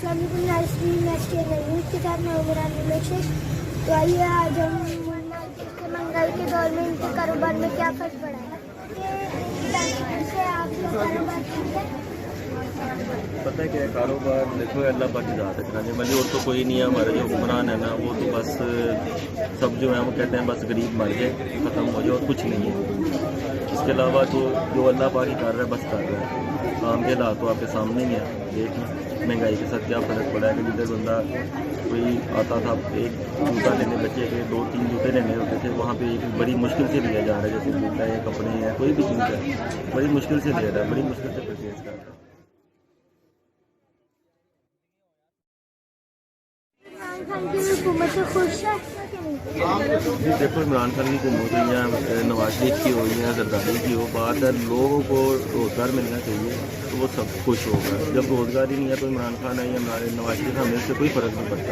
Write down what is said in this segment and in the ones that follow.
अस्सलाम वालेकुम। नाज़रीन, नेक्स्ट न्यूज़ के साथ मैं उमरान शेख। तो आइए आज हम महंगाई के दौर में इनके कारोबार में क्या फर्क पड़ा है इससे आपका कारोबार ठीक है। पता है क्या कारोबार देखो अल्लाह पाक की ज़ात है कराने वाली और तो कोई नहीं है। हमारा जो हुक्मरान है ना वो तो बस सब जो है वो कहते हैं बस गरीब मर जाए ख़त्म हो जाए और कुछ नहीं है। इसके अलावा तो जो अल्लाह पाक ही कर रहा है बस कर रहा है। काम के हालात तो आपके सामने ही है। देखें महंगाई के साथ क्या फ़र्क पड़ा है कि जिधर बंदा कोई आता था एक जूता लेने बच्चे के 2-3 जूते लेने होते थे वहाँ पे एक बड़ी मुश्किल से लिया जा रहा है। जैसे जूता है कपड़े हैं कोई भी चीज़ है बड़ी मुश्किल से ले रहा है, बड़ी मुश्किल से परचेज कर रहा है। हुकूमत से खुश है जी देखो इमरान खान की हुकूमत हुई है, नवाज शरीफ की हुई है, जरदारी की हो, बात है लोगों को रोज़गार मिलना चाहिए तो वो सब खुश होगा। जब रोज़गार ही नहीं है तो इमरान खान है या नवाज शरीफ हमें इससे कोई फ़र्क नहीं पड़ता।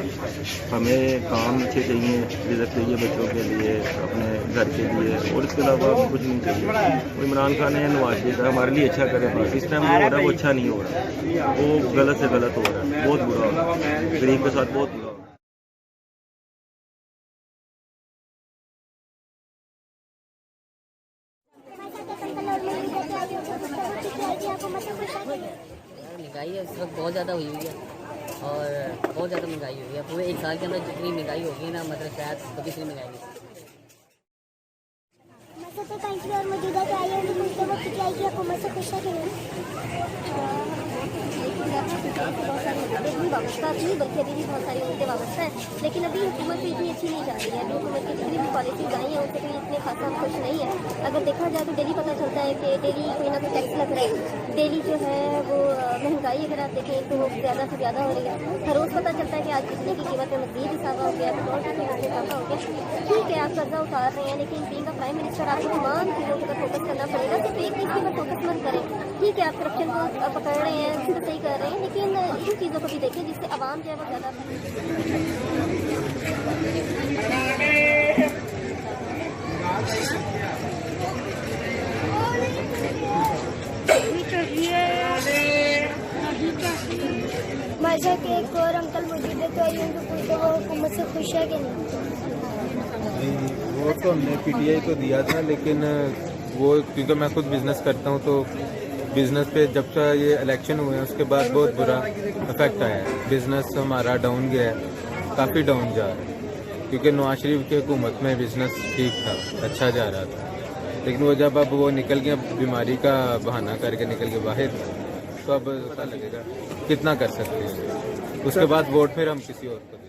हमें काम अच्छे चाहिए, रिज़्क़ चाहिए बच्चों के लिए, अपने घर के लिए और इसके अलावा कुछ नहीं चाहिए। तो इमरान खान है या नवाज शरीफ है हमारे लिए अच्छा करे। बस इस टाइम जो हो रहा है वो अच्छा नहीं हो रहा, वो गलत से गलत हो रहा है, बहुत बुरा हो रहा है, गरीब के साथ बहुत बुरा हो रहा है। महंगाई है इस वक्त बहुत ज़्यादा हुई है और बहुत ज़्यादा महंगाई हुई है। पूरे एक साल के अंदर जितनी महंगाई होगी ना मतलब शायद कभी इतनी महंगाई नहीं। और मौजूदा हुकूमत से खुश है कि नहीं? वाबस्ता थी बल्कि अभी भी बहुत सारी उनसे वाबस्ता है, लेकिन अभी हुकूमत भी इतनी अच्छी नहीं जा रही है। अभी हुकूमत की जितनी भी पॉलिसीज आई हैं उनसे भी इतने खासा हम खुश नहीं है। अगर देखा जाए तो डेली पता चलता है कि डेली कोई ना कोई टैक्स लग रहा है, डेली जो है वो महंगाई अगर आप देखें तो ज़्यादा से ज़्यादा हो रही है। हर रोज़ पता चलता है कि आज बिजली की कीमत में मज़ीद इजाफा हो गया, पेट्रोल की कीमत में इजाफा हो गया। ठीक है आप कर्जा उतार रहे हैं, लेकिन बीइंग का प्राइम मिनिस्टर आपको तमाम चीज़ों पर फोकस करना पड़ेगा। सिर्फ एक चीज़ पर फोकस मत करें। ठीक है आप करप्शन को पकड़ रहे हैं, उसको सही कर रहे हैं, लेकिन इन चीज़ों को भी देखें जिससे आवाम जो है वो ज़्यादा मजा के एक और अंकल मौजूद है तो आइए उनको पूछते वो हुकूमत से खुश है कि नहीं? वो तो हमने पीटीआई को दिया था, लेकिन वो क्योंकि मैं खुद बिजनेस करता हूँ तो बिजनेस पे जब से ये इलेक्शन हुए हैं उसके बाद बहुत बुरा इफेक्ट आया है। बिजनेस हमारा डाउन गया है, काफ़ी डाउन जा रहा है, क्योंकि नवाज शरीफ की हुकूमत में बिजनेस ठीक था, अच्छा जा रहा था। लेकिन वो जब अब वो निकल गया बीमारी का बहाना करके निकल के बाहर, तो अब पता लगेगा कितना कर सकते हैं। उसके बाद वोट फिर हम किसी और को दें।